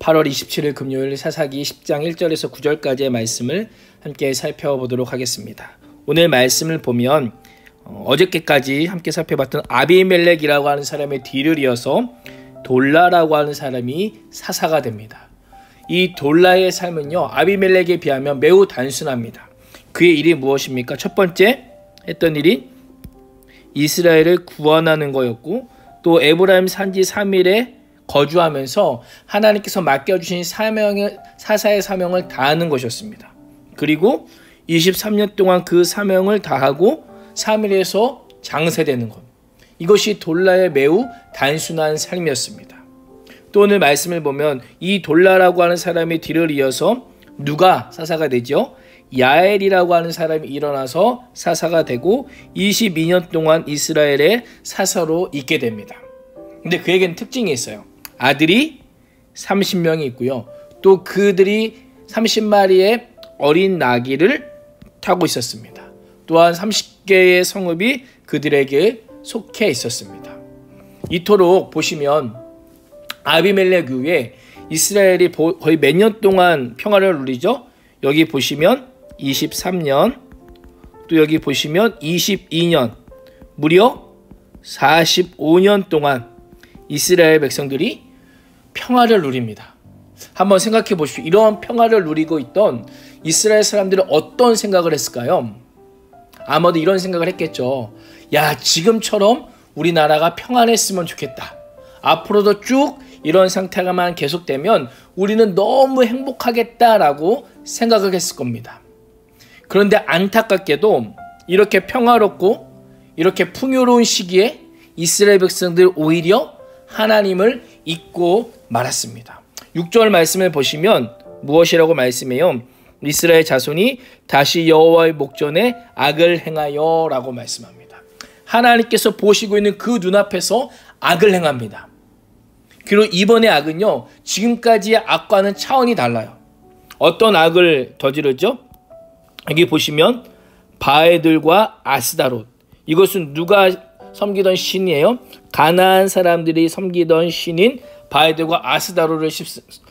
8월 27일 금요일 사사기 10장 1절에서 9절까지의 말씀을 함께 살펴보도록 하겠습니다. 오늘 말씀을 보면 어저께까지 함께 살펴봤던 아비멜렉이라고 하는 사람의 뒤를 이어서 돌라라고 하는 사람이 사사가 됩니다. 이 돌라의 삶은요, 아비멜렉에 비하면 매우 단순합니다. 그의 일이 무엇입니까? 첫 번째 했던 일이 이스라엘을 구원하는 거였고, 또 에브라임 산지 3일에 거주하면서 하나님께서 맡겨주신 사사의 사명을 다하는 것이었습니다. 그리고 23년 동안 그 사명을 다하고 3일에서 장세되는 것. 이것이 돌라의 매우 단순한 삶이었습니다. 또 오늘 말씀을 보면 이 돌라라고 하는 사람의 뒤를 이어서 누가 사사가 되죠? 야엘이라고 하는 사람이 일어나서 사사가 되고 22년 동안 이스라엘의 사사로 있게 됩니다. 근데 그에게는 특징이 있어요. 아들이 30명이 있고요. 또 그들이 30마리의 어린 나귀를 타고 있었습니다. 또한 30개의 성읍이 그들에게 속해 있었습니다. 이토록 보시면 아비멜렉 이후에 이스라엘이 거의 몇 년 동안 평화를 누리죠. 여기 보시면 23년, 또 여기 보시면 22년, 무려 45년 동안 이스라엘 백성들이 평화를 누립니다. 한번 생각해 보십시오. 이러한 평화를 누리고 있던 이스라엘 사람들은 어떤 생각을 했을까요? 아마도 이런 생각을 했겠죠. 야, 지금처럼 우리나라가 평안했으면 좋겠다. 앞으로도 쭉 이런 상태가만 계속되면 우리는 너무 행복하겠다라고 생각을 했을 겁니다. 그런데 안타깝게도 이렇게 평화롭고 이렇게 풍요로운 시기에 이스라엘 백성들 오히려 하나님을 잊고 말았습니다. 6절 말씀을 보시면 무엇이라고 말씀해요? 이스라엘 자손이 다시 여호와의 목전에 악을 행하여 라고 말씀합니다. 하나님께서 보시고 있는 그 눈앞에서 악을 행합니다. 그리고 이번의 악은요, 지금까지의 악과는 차원이 달라요. 어떤 악을 저지르죠? 여기 보시면 바알들과 아스다롯, 이것은 누가 섬기던 신이에요? 가나안 사람들이 섬기던 신인 바알들과 아스다롯을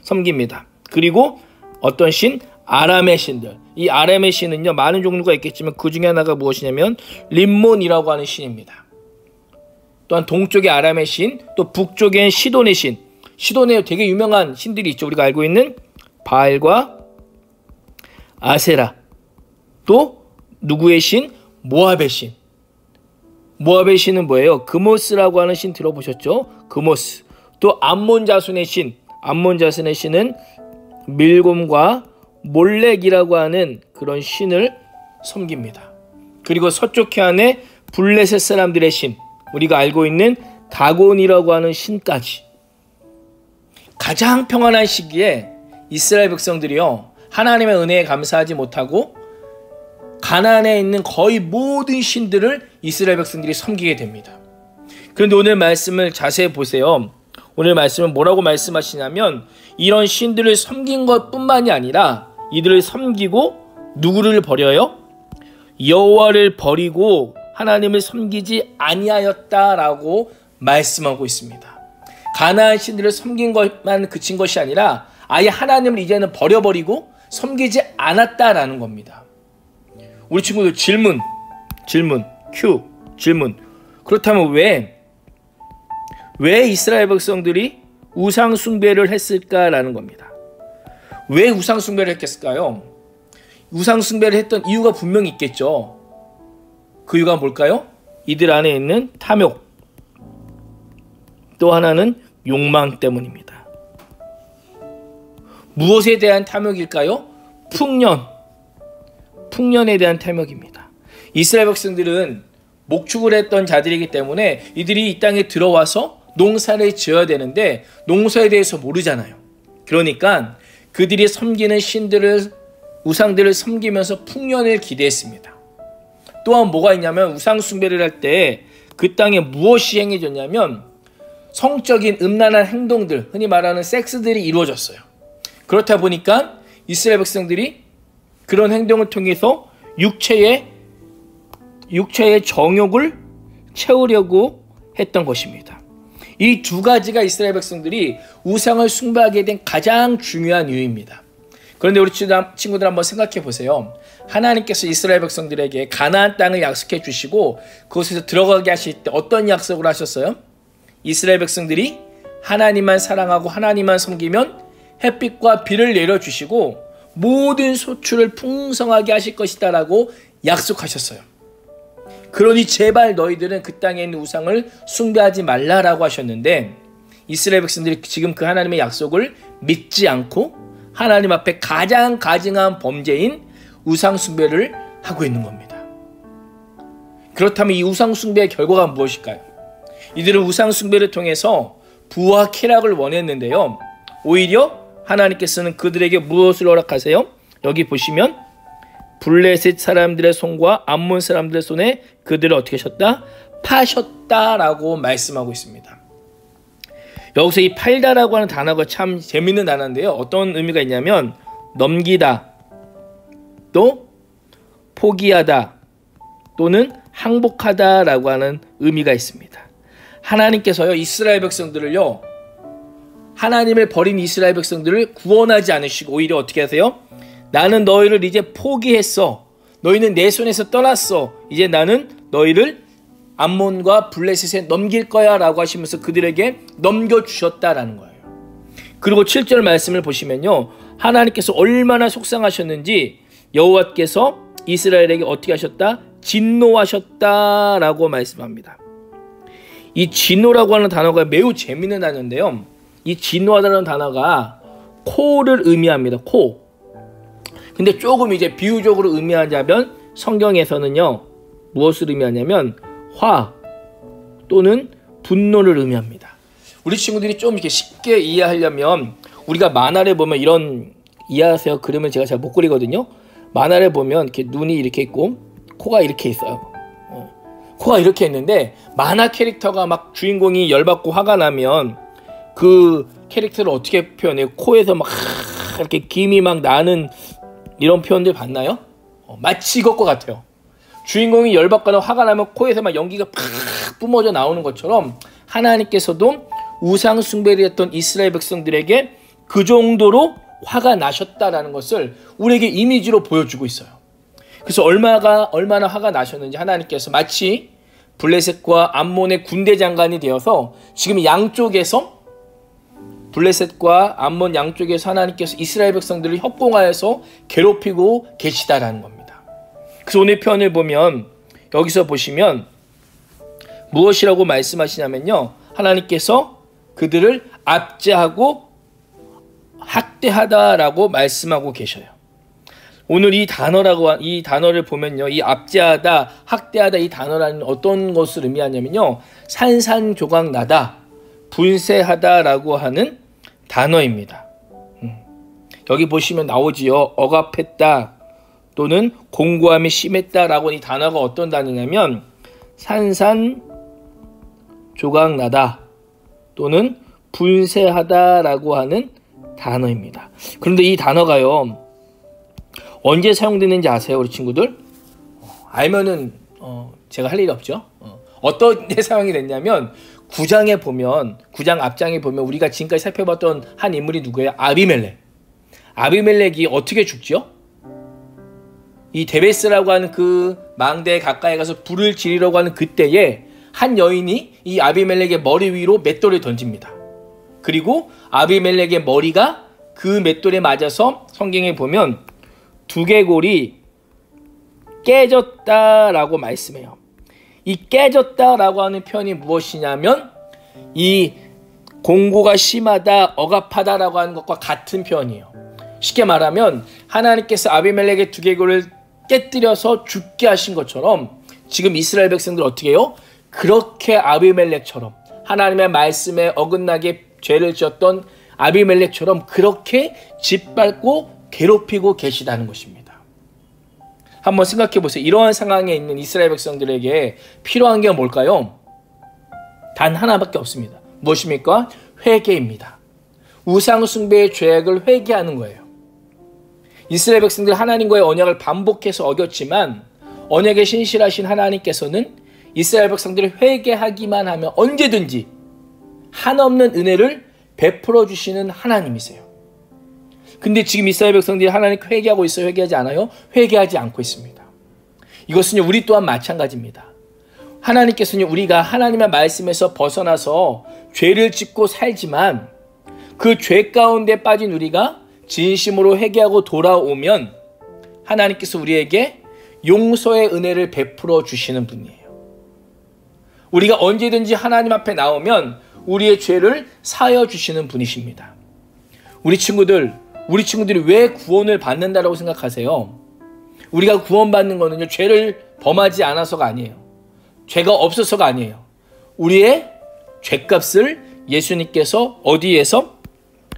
섬깁니다. 그리고 어떤 신? 아람의 신들. 이 아람의 신은요, 많은 종류가 있겠지만 그 중에 하나가 무엇이냐면 림몬이라고 하는 신입니다. 또한 동쪽의 아람의 신, 또 북쪽엔 시돈의 신. 시돈에 되게 유명한 신들이 있죠. 우리가 알고 있는 바알과 아세라. 또 누구의 신? 모압의 신. 모압의 신은 뭐예요? 그모스라고 하는 신 들어보셨죠? 그모스. 또 암몬 자손의 신. 암몬 자손의 신은 밀곰과 몰렉이라고 하는 그런 신을 섬깁니다. 그리고 서쪽 해안에 블레셋 사람들의 신, 우리가 알고 있는 다곤이라고 하는 신까지. 가장 평안한 시기에 이스라엘 백성들이요, 하나님의 은혜에 감사하지 못하고 가나안에 있는 거의 모든 신들을 이스라엘 백성들이 섬기게 됩니다. 그런데 오늘 말씀을 자세히 보세요. 오늘 말씀은 뭐라고 말씀하시냐면 이런 신들을 섬긴 것뿐만이 아니라 이들을 섬기고 누구를 버려요? 여호와를 버리고 하나님을 섬기지 아니하였다라고 말씀하고 있습니다. 가나안 신들을 섬긴 것만 그친 것이 아니라 아예 하나님을 이제는 버려버리고 섬기지 않았다라는 겁니다. 우리 친구들 질문 질문. 그렇다면 왜 이스라엘 백성들이 우상 숭배를 했을까라는 겁니다. 왜 우상 숭배를 했겠을까요? 우상 숭배를 했던 이유가 분명히 있겠죠. 그 이유가 뭘까요? 이들 안에 있는 탐욕, 또 하나는 욕망 때문입니다. 무엇에 대한 탐욕일까요? 풍년에 대한 탐욕입니다. 이스라엘 백성들은 목축을 했던 자들이기 때문에 이들이 이 땅에 들어와서 농사를 지어야 되는데 농사에 대해서 모르잖아요. 그러니까 그들이 섬기는 우상들을 섬기면서 풍년을 기대했습니다. 또한 뭐가 있냐면 우상 숭배를 할 때 그 땅에 무엇이 행해졌냐면 성적인 음란한 행동들, 흔히 말하는 섹스들이 이루어졌어요. 그렇다 보니까 이스라엘 백성들이 그런 행동을 통해서 육체의 정욕을 채우려고 했던 것입니다. 이 두 가지가 이스라엘 백성들이 우상을 숭배하게 된 가장 중요한 이유입니다. 그런데 우리 친구들 한번 생각해 보세요. 하나님께서 이스라엘 백성들에게 가나안 땅을 약속해 주시고 그곳에서 들어가게 하실 때 어떤 약속을 하셨어요? 이스라엘 백성들이 하나님만 사랑하고 하나님만 섬기면 햇빛과 비를 내려주시고 모든 소출을 풍성하게 하실 것이다 라고 약속하셨어요. 그러니 제발 너희들은 그 땅에 있는 우상을 숭배하지 말라라고 하셨는데 이스라엘 백성들이 지금 그 하나님의 약속을 믿지 않고 하나님 앞에 가장 가증한 범죄인 우상 숭배를 하고 있는 겁니다. 그렇다면 이 우상 숭배의 결과가 무엇일까요? 이들은 우상 숭배를 통해서 부와 쾌락을 원했는데요. 오히려 하나님께서는 그들에게 무엇을 허락하세요? 여기 보시면 블레셋 사람들의 손과 암몬 사람들의 손에 그들을 어떻게 하셨다? 파셨다라고 말씀하고 있습니다. 여기서 이 팔다라고 하는 단어가 참 재밌는 단어인데요. 어떤 의미가 있냐면 넘기다, 또 포기하다, 또는 항복하다라고 하는 의미가 있습니다. 하나님께서요 이스라엘 백성들을요 하나님을 버린 이스라엘 백성들을 구원하지 않으시고 오히려 어떻게 하세요? 나는 너희를 이제 포기했어. 너희는 내 손에서 떠났어. 이제 나는 너희를 암몬과 블레셋에 넘길 거야 라고 하시면서 그들에게 넘겨주셨다라는 거예요. 그리고 7절 말씀을 보시면요. 하나님께서 얼마나 속상하셨는지 여호와께서 이스라엘에게 어떻게 하셨다? 진노하셨다라고 말씀합니다. 이 진노라고 하는 단어가 매우 재미있는 단어인데요. 이 진노하다는 단어가 코를 의미합니다. 코. 근데 조금 이제 비유적으로 의미하자면 성경에서는요. 무엇을 의미하냐면 화 또는 분노를 의미합니다. 우리 친구들이 좀 이렇게 쉽게 이해하려면 우리가 만화를 보면 이런 이해하세요? 그림을 제가 잘 못 그리거든요. 만화를 보면 이렇게 눈이 이렇게 있고 코가 이렇게 있어요. 코가 이렇게 있는데 만화 캐릭터가 막 주인공이 열받고 화가 나면 그 캐릭터를 어떻게 표현해요? 코에서 막 이렇게 김이 막 나는 이런 표현들 봤나요? 마치 이것과 같아요. 주인공이 열받거나 화가 나면 코에서 막 연기가 팍 뿜어져 나오는 것처럼 하나님께서도 우상 숭배를 했던 이스라엘 백성들에게 그 정도로 화가 나셨다라는 것을 우리에게 이미지로 보여주고 있어요. 그래서 얼마나 화가 나셨는지 하나님께서 마치 블레셋과 암몬의 군대 장관이 되어서 지금 양쪽에서 블레셋과 암몬 양쪽에서 하나님께서 이스라엘 백성들을 협공하여서 괴롭히고 계시다라는 겁니다. 그래서 오늘 표현을 보면 여기서 보시면 무엇이라고 말씀하시냐면요. 하나님께서 그들을 압제하고 학대하다라고 말씀하고 계셔요. 오늘 이 단어를 보면요. 이 압제하다, 학대하다 이 단어라는 어떤 것을 의미하냐면요. 산산조각나다, 분쇄하다라고 하는 단어입니다. 여기 보시면 나오지요. 억압했다 또는 공고함이 심했다라고 이 단어가 어떤 단어냐면 산산조각나다 또는 분쇄하다라고 하는 단어입니다. 그런데 이 단어가요. 언제 사용되는지 아세요, 우리 친구들? 알면은 제가 할 일이 없죠. 어떤 데 사용이 됐냐면 9장 앞장에 보면 우리가 지금까지 살펴봤던 한 인물이 누구예요? 아비멜렉. 아비멜렉이 어떻게 죽죠? 이 데베스라고 하는 그 망대에 가까이 가서 불을 지르려고 하는 그때에 한 여인이 이 아비멜렉의 머리 위로 맷돌을 던집니다. 그리고 아비멜렉의 머리가 그 맷돌에 맞아서 성경에 보면 두개골이 깨졌다라고 말씀해요. 이 깨졌다라고 하는 표현이 무엇이냐면 이 공고가 심하다, 억압하다라고 하는 것과 같은 표현이에요. 쉽게 말하면 하나님께서 아비멜렉의 두개골을 깨뜨려서 죽게 하신 것처럼 지금 이스라엘 백성들 어떻게 해요? 그렇게 아비멜렉처럼 하나님의 말씀에 어긋나게 죄를 지었던 아비멜렉처럼 그렇게 짓밟고 괴롭히고 계시다는 것입니다. 한번 생각해 보세요. 이러한 상황에 있는 이스라엘 백성들에게 필요한 게 뭘까요? 단 하나밖에 없습니다. 무엇입니까? 회개입니다. 우상 숭배의 죄악을 회개하는 거예요. 이스라엘 백성들 하나님과의 언약을 반복해서 어겼지만 언약에 신실하신 하나님께서는 이스라엘 백성들이 회개하기만 하면 언제든지 한없는 은혜를 베풀어 주시는 하나님이세요. 근데 지금 이스라엘 백성들이 하나님 회개하고 있어요? 회개하지 않아요? 회개하지 않고 있습니다. 이것은요, 우리 또한 마찬가지입니다. 하나님께서는 우리가 하나님의 말씀에서 벗어나서 죄를 짓고 살지만 그 죄 가운데 빠진 우리가 진심으로 회개하고 돌아오면 하나님께서 우리에게 용서의 은혜를 베풀어 주시는 분이에요. 우리가 언제든지 하나님 앞에 나오면 우리의 죄를 사하여 주시는 분이십니다. 우리 친구들이 왜 구원을 받는다라고 생각하세요? 우리가 구원받는 거는요, 죄를 범하지 않아서가 아니에요. 죄가 없어서가 아니에요. 우리의 죄값을 예수님께서 어디에서?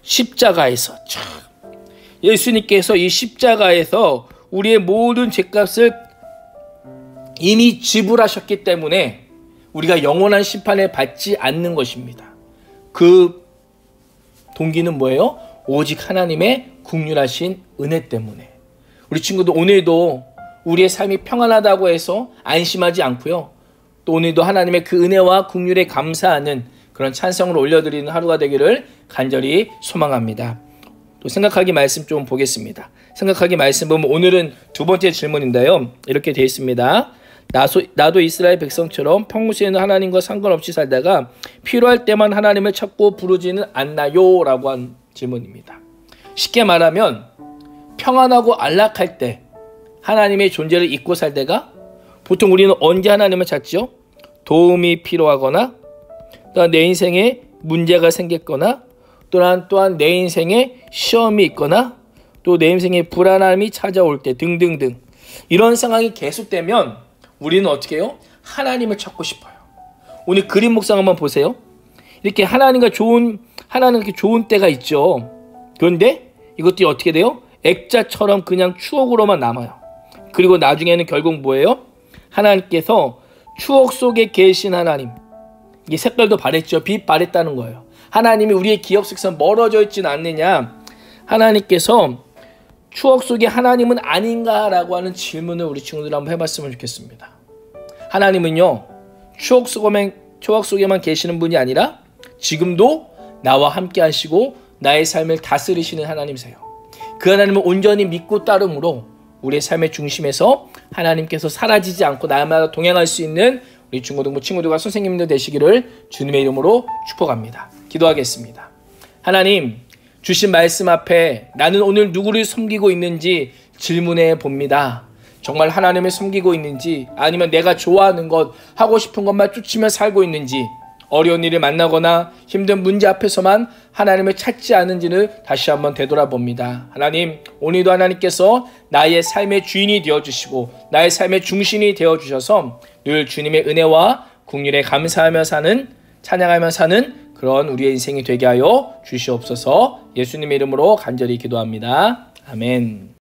십자가에서. 예수님께서 이 십자가에서 우리의 모든 죄값을 이미 지불하셨기 때문에 우리가 영원한 심판을 받지 않는 것입니다. 그 동기는 뭐예요? 오직 하나님의 긍휼하신 은혜 때문에. 우리 친구들 오늘도 우리의 삶이 평안하다고 해서 안심하지 않고요. 또 오늘도 하나님의 그 은혜와 긍휼에 감사하는 그런 찬성을 올려드리는 하루가 되기를 간절히 소망합니다. 또 생각하기 말씀 좀 보겠습니다. 생각하기 말씀 보면 오늘은 두 번째 질문인데요. 이렇게 되어 있습니다. 나도 이스라엘 백성처럼 평소에는 하나님과 상관없이 살다가 필요할 때만 하나님을 찾고 부르지는 않나요? 라고 한 질문입니다. 쉽게 말하면 평안하고 안락할 때 하나님의 존재를 잊고 살 때가 보통 우리는 언제 하나님을 찾죠? 도움이 필요하거나 또한 내 인생에 문제가 생겼거나 또한 내 인생에 시험이 있거나 또 내 인생에 불안함이 찾아올 때 등등등 이런 상황이 계속되면 우리는 어떻게 해요? 하나님을 찾고 싶어요. 오늘 그림 묵상 한번 보세요. 이렇게 하나님께 좋은 때가 있죠. 그런데 이것들이 어떻게 돼요? 액자처럼 그냥 추억으로만 남아요. 그리고 나중에는 결국 뭐예요? 하나님께서 추억 속에 계신 하나님. 이 색깔도 바랬죠. 빛 바랬다는 거예요. 하나님이 우리의 기억 속에서 멀어져 있지는 않느냐. 하나님께서 추억 속에 하나님은 아닌가라고 하는 질문을 우리 친구들 한번 해봤으면 좋겠습니다. 하나님은요. 추억 속에만 계시는 분이 아니라 지금도 나와 함께 하시고 나의 삶을 다스리시는 하나님이세요. 그 하나님을 온전히 믿고 따름으로 우리의 삶의 중심에서 하나님께서 사라지지 않고 날마다 동행할 수 있는 우리 친구들과 선생님들 되시기를 주님의 이름으로 축복합니다. 기도하겠습니다. 하나님, 주신 말씀 앞에 나는 오늘 누구를 섬기고 있는지 질문해 봅니다. 정말 하나님을 섬기고 있는지 아니면 내가 좋아하는 것, 하고 싶은 것만 쫓으며 살고 있는지 어려운 일을 만나거나 힘든 문제 앞에서만 하나님을 찾지 않은지를 다시 한번 되돌아봅니다. 하나님, 오늘도 하나님께서 나의 삶의 주인이 되어주시고 나의 삶의 중심이 되어주셔서 늘 주님의 은혜와 긍휼에 감사하며 사는, 찬양하며 사는 그런 우리의 인생이 되게 하여 주시옵소서. 예수님의 이름으로 간절히 기도합니다. 아멘.